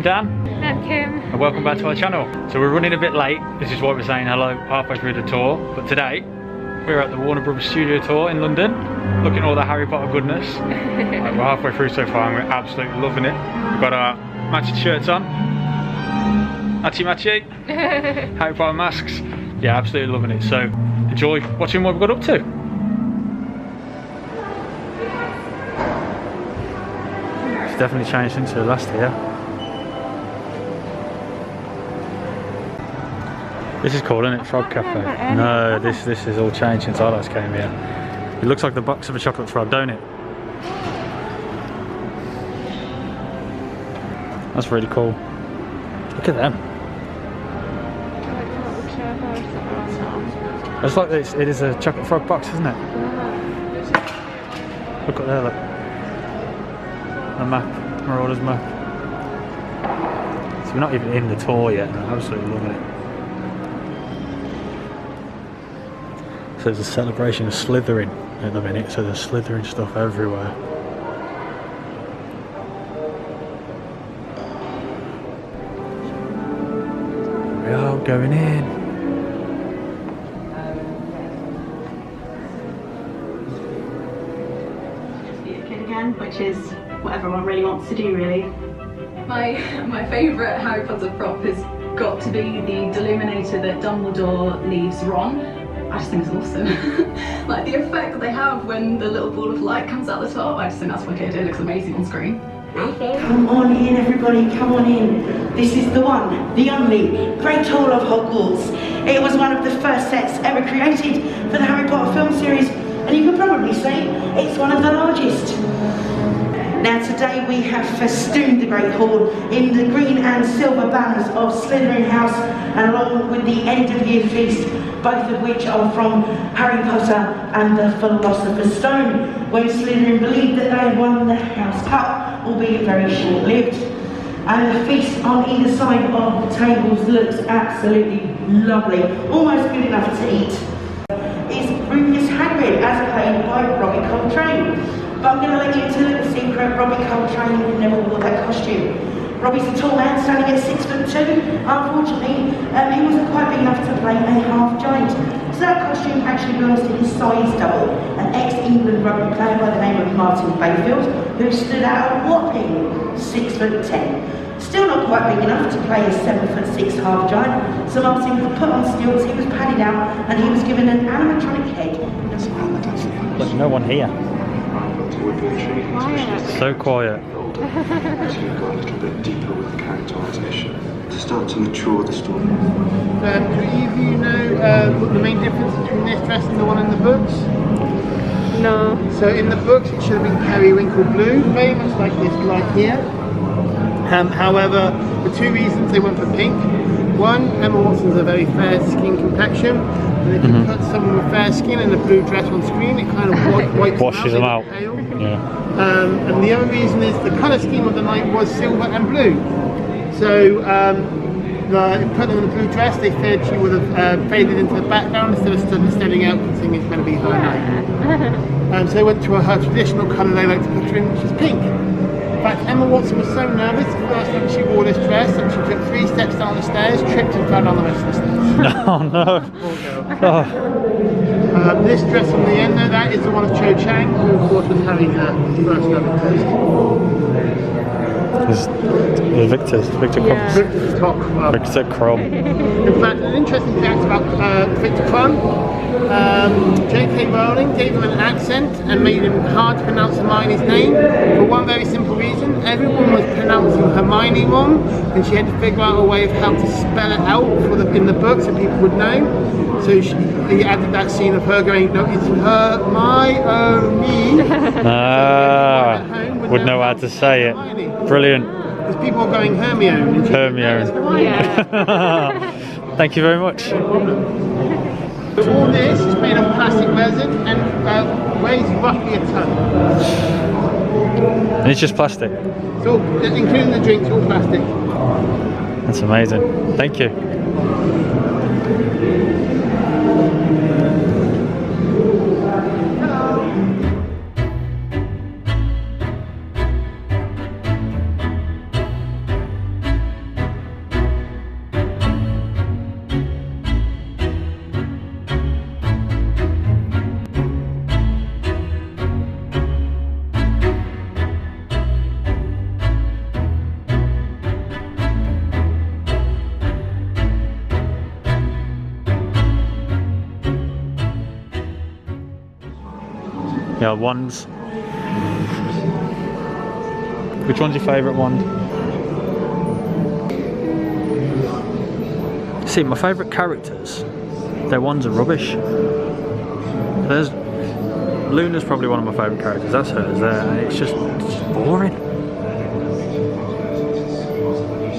I'm Dan. I'm Kim. And welcome back to our channel. So we're running a bit late. This is why we're saying hello halfway through the tour. But today, we're at the Warner Brothers Studio Tour in London, looking at all the Harry Potter goodness. We're halfway through so far and we're absolutely loving it. We've got our matching shirts on. Matchy. Harry Potter masks. Yeah, absolutely loving it. So enjoy watching what we've got up to. It's definitely changed since the last year. This is cool, isn't it? Frog Cafe. No, this is all changed since I last came here. It looks like the box of a chocolate frog, don't it? That's really cool. Look at them. It's like it is a chocolate frog box, isn't it? Look at there, look. The map, Marauder's map. So we're not even in the tour yet, and I'm absolutely loving it. So there's a celebration of Slytherin at the minute, so there's Slytherin stuff everywhere. We are going in. Again, which is what everyone really wants to do, really. My favourite Harry Potter prop has got to be the Deluminator that Dumbledore leaves Ron. I just think it's awesome. Like the effect they have when the little ball of light comes out the top, I just think that's wicked. It looks amazing on screen. Come on in, everybody, come on in. This is the one, the only Great Hall of Hogwarts. It was one of the first sets ever created for the Harry Potter film series, and you can probably say it's one of the largest. Now today we have festooned the Great Hall in the green and silver banners of Slytherin House, and along with the end of year feast, both of which are from Harry Potter and the Philosopher's Stone, when Slytherin believed that they had won the House Cup, albeit very short-lived. And the feast on either side of the tables looks absolutely lovely, almost good enough to eat. Is Rubius Hagrid, as played by Robbie Coltrane. But I'm going to let you into a little secret. Robbie Coltrane never wore that costume. Robbie's a tall man, standing at 6'2". Unfortunately, he wasn't quite big enough to play a half giant. So that costume actually belongs to his size double, an ex-England rugby player by the name of Martin Bayfield, who stood at a whopping 6'10". Still not quite big enough to play a 7'6" half giant. So Martin was put on stilts, he was padded out, and he was given an animatronic head. There's no one here. So quiet. So you go a little bit deeper with the characterisation to start to mature the story. Do either of you know what the main difference between this dress and the one in the books? No. So in the books it should have been periwinkle blue, very much like this light here. However, for two reasons they went for pink. One, Emma Watson's a very fair skin complexion, and if you put someone with fair skin in a blue dress on screen, it kind of Washes them out. Pale. Yeah. And the other reason is the colour scheme of the night was silver and blue. So if you put them in a blue dress, they feared she would have faded into the background instead of standing out, thinking it's going to be her night. So they went to her traditional colour they like to put her in, which is pink. In fact, Emma Watson was so nervous the first time she wore this dress that she took 3 steps down the stairs, tripped and fell down the rest of the stairs. Oh no. Poor girl. Oh. This dress on the end though, that is the one of Cho Chang, who of course was Harry's first love interest. Victor Crumb. Victor's top. Victor Crumb. In fact, an interesting fact about Victor Crumb, J.K. Rowling gave him an accent and made him hard to pronounce Hermione's name for one very simple reason. Everyone was pronouncing Hermione wrong, and she had to figure out a way of how to spell it out in the book so people would know. So he added that scene of her going, no, it's Hermione. Would know how to say it. Brilliant. Because people are going Hermione. Hermione. Yeah. Thank you very much. No problem. All this is made of plastic resin and weighs roughly a ton. And it's just plastic. So, including the drinks, all plastic. That's amazing. Thank you. Yeah, wands. Which one's your favourite wand? See, my favourite characters, their wands are rubbish. There's Luna's probably one of my favourite characters. That's hers there. It's just boring.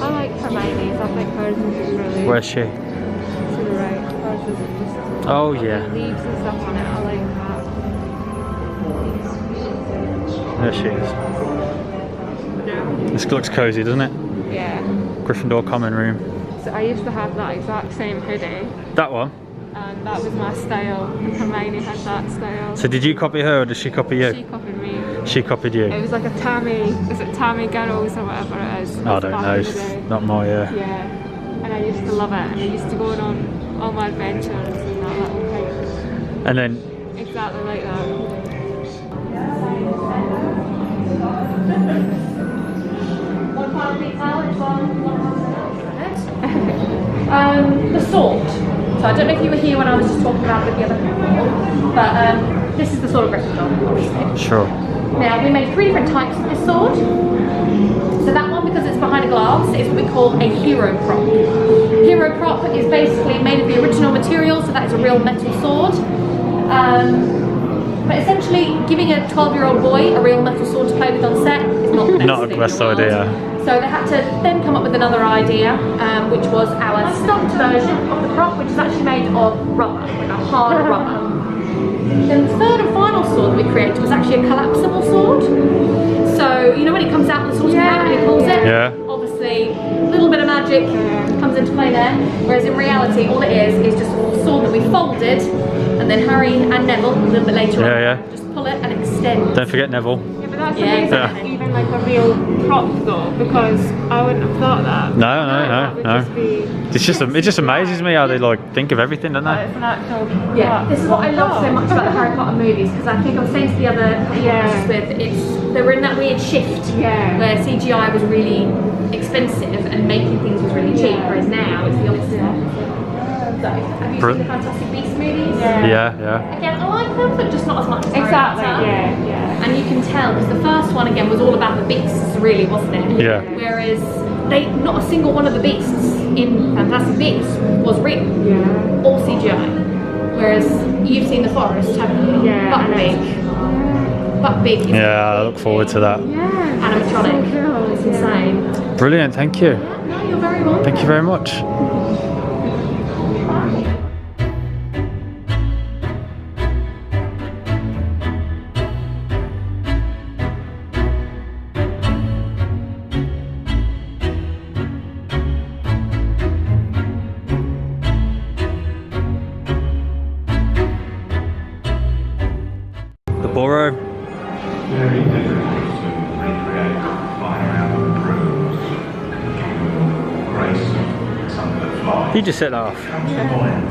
I like Hermione's. I think hers is really. Where's she? To the right. Hers is just. Oh yeah. Leaves and stuff on it. I like that. There she is. This looks cosy, doesn't it? Yeah. Gryffindor common room. So I used to have that exact same hoodie, That one? and that was my style. And Hermione had that style. So did you copy her or did she copy you? She copied me. She copied you? It was like a Tammy. Is it Tammy Girls or whatever it is? I don't Back know. in the It's day. not my. Yeah. And I used to love it. And I used to go on all my adventures and that little thing. And then Exactly like that. The sword. So I don't know if you were here when I was just talking about it the other people, but this is the sword of Gryffindor, obviously. sure. Now we made 3 different types of this sword. So that one, because it's behind a glass, is what we call a hero prop. Hero prop is basically made of the original material, so that is a real metal sword. But essentially, giving a 12-year-old boy a real metal sword to play with on set is not the best Not a thing in best the world. idea. So they had to then come up with another idea, which was our stocked version of the prop, which is actually made of rubber, like a hard rubber. Then the third and final sword that we created was actually a collapsible sword. So, you know when it comes out of the sword and he pulls it? Yeah. Obviously, a little bit of magic comes into play there. Whereas in reality, all it is just a sword that we folded, and then Harry and Neville, a little bit later on, just pull it and extend. Don't forget Neville. Yeah, but that's Yeah, amazing. exactly. It's even like a real prop though, because I wouldn't have thought that. No, That would just be. It just amazes me how they like think of everything, don't they? It's an actual. Yeah, prop. this is what I love so much about the Harry Potter movies, because I think I was saying to the other couple Yeah. I was with, they were in that weird shift where CGI was really expensive and making things was really cheap, whereas now it's the opposite. So, have you seen the Fantastic Beasts movies? Yeah. Again, I like them, but just not as much as Harry Exactly. Potter. Yeah. And you can tell, because the first one again was all about the beasts, really, wasn't it? Yeah. Whereas not a single one of the beasts in Fantastic Beasts was real. Yeah. All CGI. Whereas you've seen the forest, haven't you? Yeah, Buck-big. is Yeah, I look forward to that. Yeah. animatronic. So cool. It's insane. Brilliant, thank you. No, you're very welcome. Thank you very much. The Borough. Very difficult to recreate flying around on brooms. Grace of something that flies. You just set that off. Comes to mind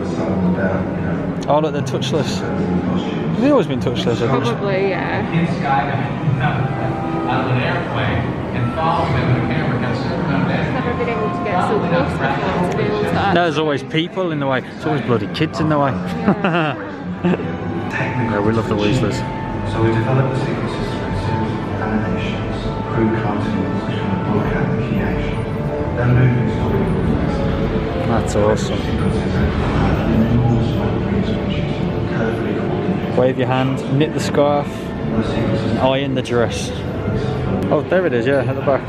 for someone down, Oh look, they're touchless. Have they always been touchless? I think? Probably, yeah. Kid skydiving out of an airplane and follows them with a camera, kind of sitting around there. Never been able to get so close before to be able to No, there's always people in the way. There's always bloody kids in the way. Yeah, we love the Weasleys. So we developed the sequences through a series of animations, crude cartoons to kind of look at the key action. Then moving storyboards. That's awesome. Enormous amount of green switches, carefully coordinated. Wave your hand, knit the scarf, The sequences iron the dress. Oh, there it is, yeah, at the back.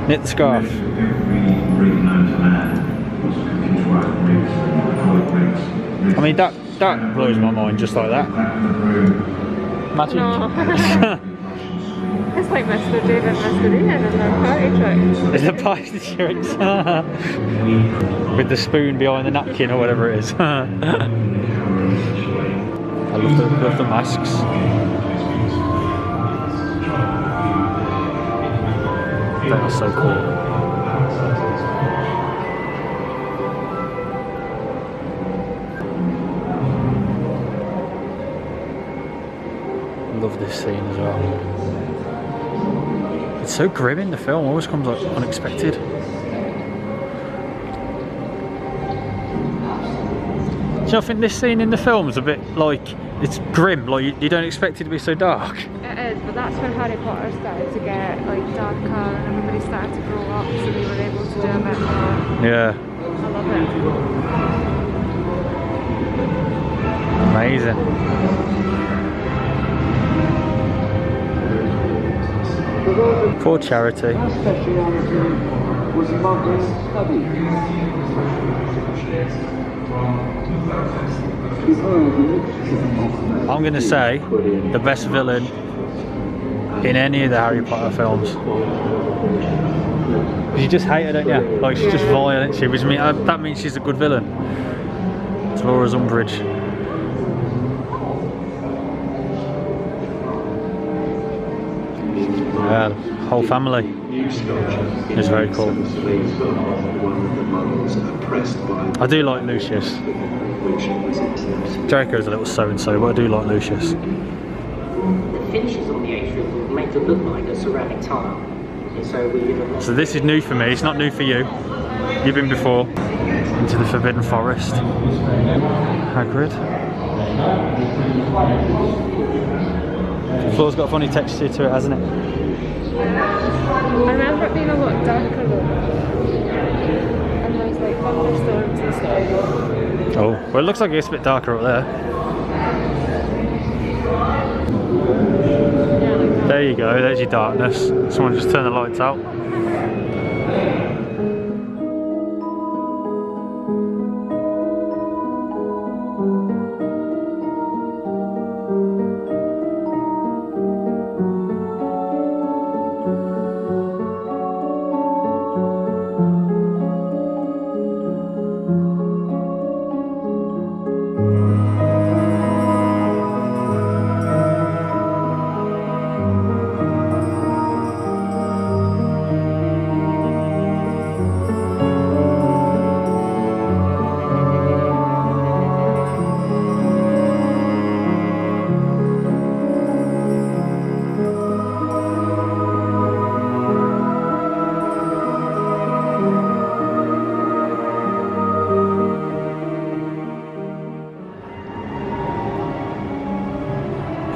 Knit the scarf. every rig known to man was computerized rigs, hydraulic rigs. I mean, that blows my mind just like that. Magic. No. It's like Mr. David and Mr. Ian and their party tricks. It's the party tricks. With the spoon behind the napkin or whatever it is. I love the masks. That was so cool. Love this scene as well. It's so grim in the film, always comes like unexpected. you not think this scene in the film's a bit like, it's grim, like you don't expect it to be so dark? It is, but that's when Harry Potter started to get like darker and everybody started to grow up, so they were able to do a bit more. Yeah. I love it. Amazing. For charity. I'm going to say the best villain in any of the Harry Potter films. You just hate her, don't you? Like, she's just violent, which means, that means she's a good villain. It's Laura's Umbridge. Yeah, the whole family is very cool. I do like Lucius. Draco's a little so-and-so, but I do like Lucius. The finishes on the atrium were made to look like a ceramic tile. So this is new for me, it's not new for you. You've been before. Into the Forbidden Forest. Hagrid. The floor's got a funny texture to it, hasn't it? I remember it being a lot darker though. And there's like thunderstorms and stuff. Oh, well it looks like it's a bit darker up there. There you go, there's your darkness. Someone just turn the lights out.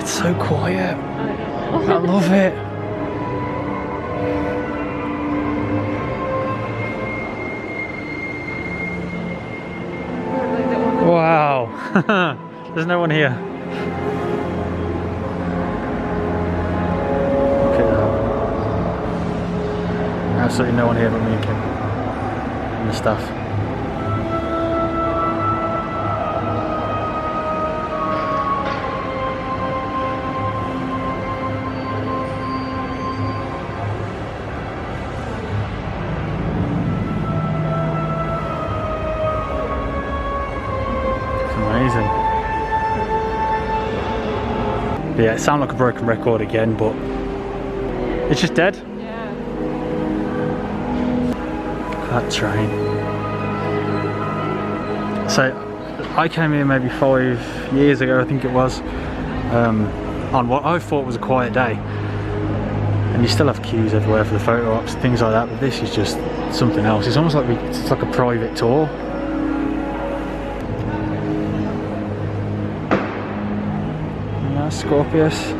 So quiet. I love it. Wow. There's no one here. Look at that. Absolutely no one here but me and Kim. And the staff. Amazing. But yeah, it sounds like a broken record again, but it's just dead. Yeah. That train. So I came here maybe 5 years ago, I think it was, on what I thought was a quiet day. And you still have queues everywhere for the photo ops, things like that, but this is just something else. It's almost like it's like a private tour. Scorpius.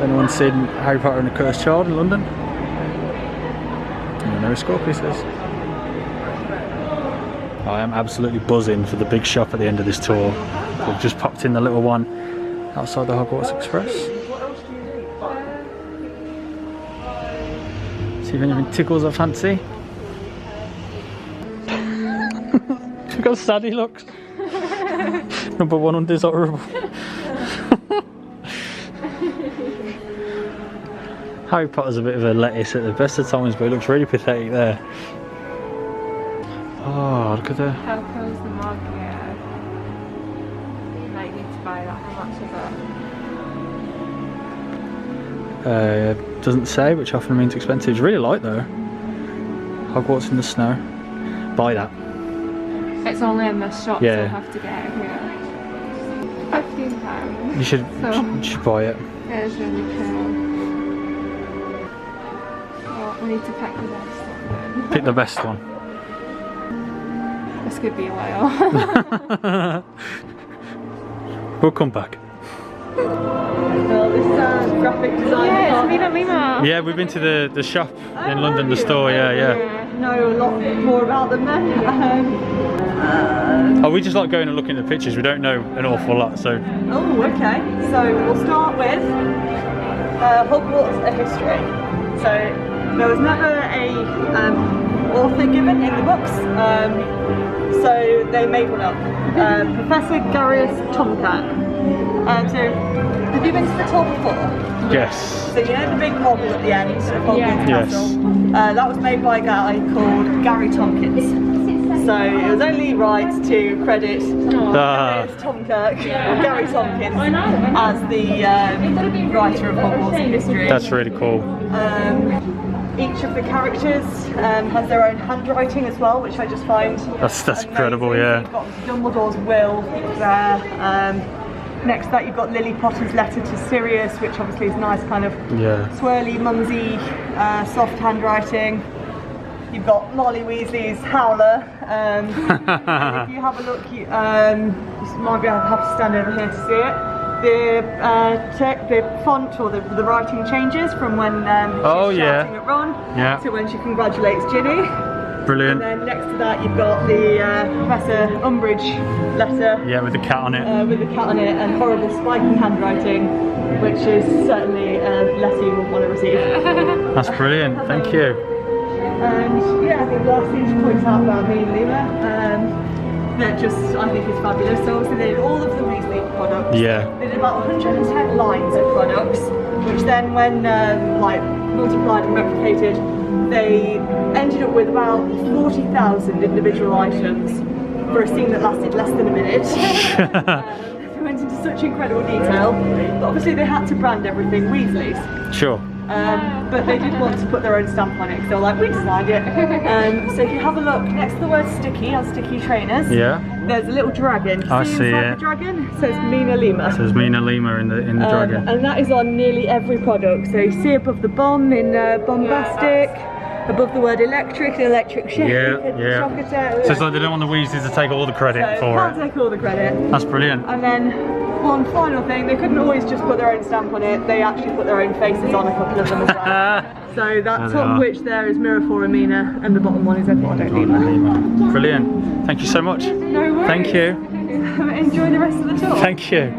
Anyone seen Harry Potter and the Cursed Child in London? You know who Scorpius is. I am absolutely buzzing for the big shop at the end of this tour. We've just popped in the little one outside the Hogwarts Express. See if anything tickles our fancy. Look how sad he looks. Number one undesirable. Harry Potter's a bit of a lettuce at the best of times, but he looks really pathetic there. Oh, look at the... How cool's the mug? Yeah. You might need to buy that. How much is it? Doesn't say, which often means expensive. It's really light though. Hogwarts in the snow. Buy that. It's only in this shop, Yeah. so I have to get it here. £15. You should buy it. It is really cool. Well, we need to pick the best one then. Pick the best one. This could be a while. We'll come back. Well, this is graphic design. Yeah, it's Mina Lima. Yeah, we've been to the shop in London, the store, yeah. Know a lot more about them then. Oh, we just like going and looking at the pictures, we don't know an awful lot, so... Oh, okay. So we'll start with Hogwarts: A History. So there was never a author given in the books, so they made one up. Professor Garius Tomcat. So have you been to the tour before? Yes. So you know the big model at the end of Hogwarts Castle? That was made by a guy called Gary Tompkins. So it was only right to credit Garius Tomkirk, or Gary Tompkins, as the writer of Hogwarts history. That's really cool. Each of the characters has their own handwriting as well, which I just find That's incredible, yeah. You've got Dumbledore's will there. Next to that you've got Lily Potter's letter to Sirius, which obviously is nice kind of swirly, mumsy, soft handwriting. You've got Molly Weasley's Howler. And if you have a look, you might be able to have to stand over here to see it. The font or the writing changes from when she's shouting at Ron to when she congratulates Ginny. Brilliant. And then next to that you've got the Professor Umbridge letter. Yeah, with the cat on it. With the cat on it and horrible spiky handwriting, which is certainly less you would want to receive. That's brilliant, thank you. And yeah, I think the last thing to point out about me and Lima, that just I think is fabulous. So obviously they did all of the Weasley products. Yeah. They did about 110 lines of products, which then when like multiplied and replicated, they ended up with about 40,000 individual items for a scene that lasted less than a minute. They went into such incredible detail, but obviously they had to brand everything Weasleys. Sure. But they did want to put their own stamp on it, so they were like, we designed it. So if you have a look, next to the word sticky on sticky trainers, there's a little dragon. I see inside it. The dragon? It says Mina Lima. It says Mina Lima in the dragon. And that is on nearly every product. So you see above the bomb in Bombastic, above the word electric, the electric ship. So it's like they don't want the Weasleys to take all the credit for can't take all the credit. That's brilliant. And then one final thing, they couldn't always just put their own stamp on it, they actually put their own faces on a couple of them as well. So that top which there is Miraphor and Mina, and the bottom one is Eduardo Lima. Brilliant. Thank you so much. No worries. Thank you. Enjoy the rest of the tour. Thank you.